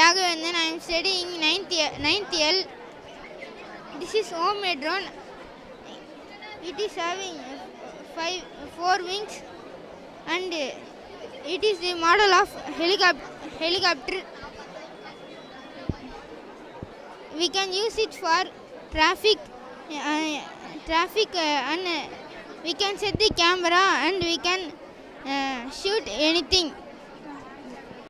And then I am studying 9th L. This is homemade drone. It is having 4 wings, and it is the model of helicopter. We can use it for traffic, and we can set the camera and we can shoot anything.